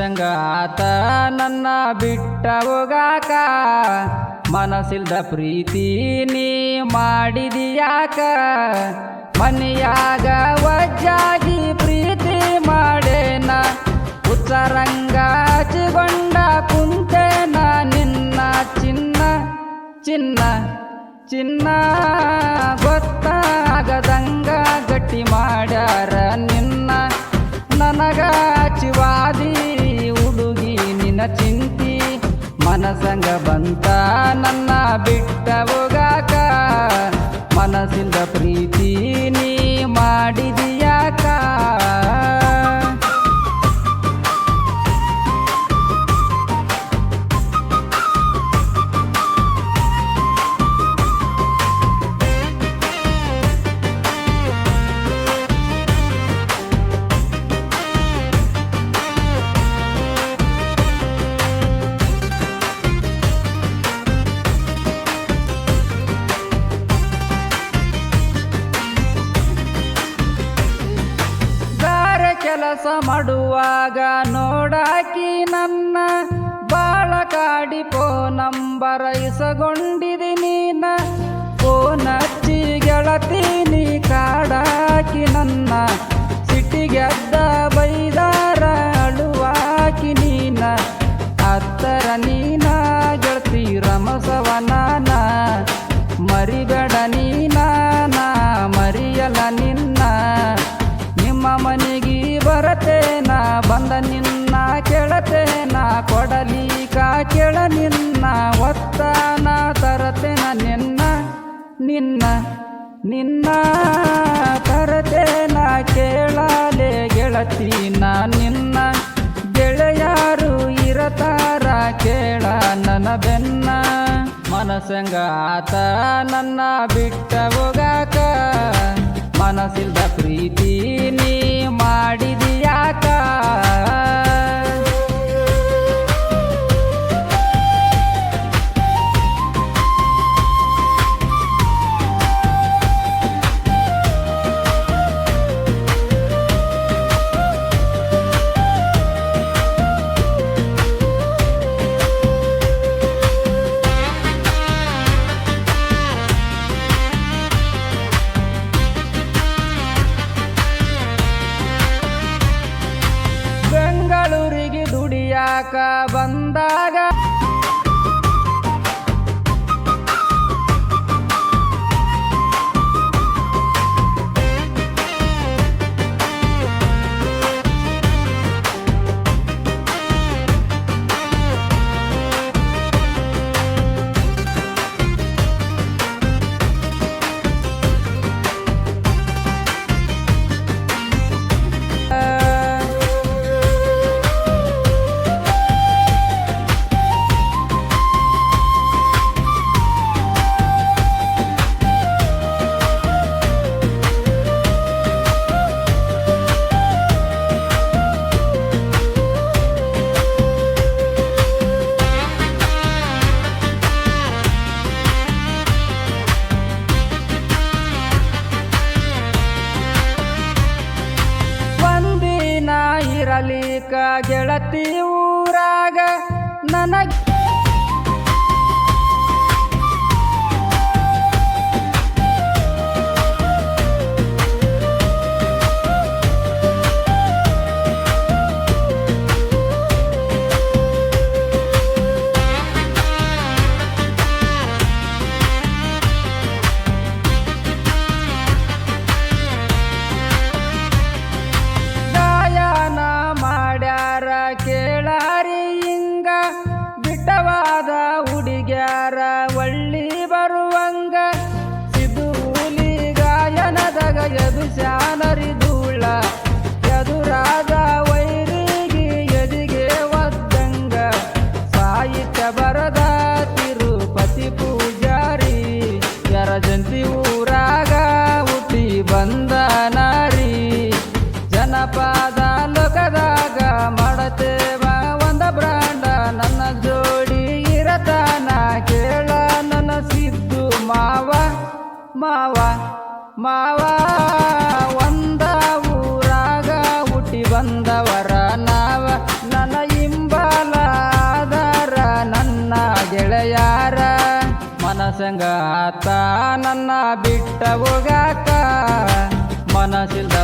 ಮನಸ್ಸಂಗ ಆತ ನನ್ನ ಬಿಟ್ಟ ಹೋಗಾಕ ಮನಸ್ಸಿಲ್ದ ಪ್ರೀತಿ ನೀ ಮಾಡಿದಿಯಾಕ ಮನೆಯಾಗ ವಜ್ಜಾಗಿ ಪ್ರೀತಿ ಮಾಡೇನ ಉಚ್ಚರಂಗ ಹಚ್ಚಿಕೊಂಡ ಕುಂತೇನ ನಿನ್ನ ಚಿನ್ನ ಚಿನ್ನ ಚಿನ್ನ ಗೊತ್ತಾಗದಂಗ ಗಟ್ಟಿ ಮಾಡ್ಯಾರ ನಿನ್ನ ನನಗ ಚಿವಾದಿ ಹುಡುಗಿ ನಿನ್ನ ಚಿಂತಿ ಮನಸಂಗ ಬಂತ ನನ್ನ ಬಿಟ್ಟ ಹೋಗಾಕ ಮನಸ್ಸಿಂದ ಪ್ರೀತಿ ನೀ ಮಾಡಿದಿಯಾಕ ಕೆಲಸ ಮಾಡುವಾಗ ನೋಡಾಕಿ ನನ್ನ ಬಾಳ ಕಾಡಿ ನಂಬರ ಇಸಗೊಂಡಿದಿ ನೀನ ಫೋನ್ ಹಚ್ಚಿ ಗೆಳತೀನಿ ಕಾಡಾಕಿ ನನ್ನ ಸಿಟಿಗೆದ್ದ ಬೈದಾರ ಅಳುವಾಕಿ ನೀನ ಹತ್ತರ ನೀನ ಗೆಳತಿ ರಮಸವನಾನ ಮರಿಬೇಡ ನೀನ ನಾ ಮರಿಯಲ್ಲ ನಿನ್ನ ನಿಮ್ಮ ಮನೆಗೆ ಬರತೇನ ಬಂದ ನಿನ್ನ ಕೇಳತೇನ ಕೊಡಲಿಕ ಕೇಳ ನಿನ್ನ ಒತ್ತಾನ ತರತೇನ ನಿನ್ನ ನಿನ್ನ ನಿನ್ನ ತರತೇನ ಕೇಳಲೆ ಗೆಳತೀನ ನಿನ್ನ ಗೆಳೆಯಾರು ಇರತಾರ ಕೇಳ ನನ್ನ ಬೆನ್ನ ಮನಸ್ಸಂಗ ಆತ ನನ್ನ ಬಿಟ್ಟ ಹೋಗಾಕ ಮನಸ್ಸಿಲ್ದ ಪ್ರೀತಿ ನೀ ಮಾಡಿದಿಯಾಕ ಬೆಂಗಳೂರಿಗೆ ದುಡಿಯಾಕ ಬಂದಾಗ ಇರಲಿಕ ಗೆಳತಿ ಊರಾಗ ನನಗೆ ಕೇಳಾರಿ ಹಿಂಗ ಬಿಟ್ಟವಾದ ಹುಡುಗ್ಯಾರ ಒಳ್ಳಿ ಬರುವಂಗ ಸಿದುಲಿ ಗಾಯನದಾಗ ಎದುಶಾನರಿ ಧೂಳ ಎದುರಾದ ವೈರಿಗೆ ಎದಿಗೆ ಒದ್ದಂಗ ಸಾಹಿತ್ಯ ಬರದ ತಿರುಪತಿ ಪೂಜಾರಿ ಯರಜಂತಿ ಊರಾಗ ಹುಟ್ಟಿ ಬಂದ ನಾರಿ ಜನಪದ ಲೋಕದಾಗ ಮಾಡತೇವ ಒಂದ ಬ್ರಾಂಡ ನನ್ನ ಜೋಡಿ ಇರತಾನ ಕೇಳ ನನ್ನ ಸಿದ್ದು ಮಾವ ಮಾವ ಮಾವ ಒಂದ ಊರಾಗ ಹುಟ್ಟಿ ಬಂದವರ ನಾವ ನನ್ನ ಮನಸಂಗ ಆತ ನನ್ನ ಬಿಟ್ಟ ಹೋಗಾಕ ಮನಸ್ಸಿಲ್ದ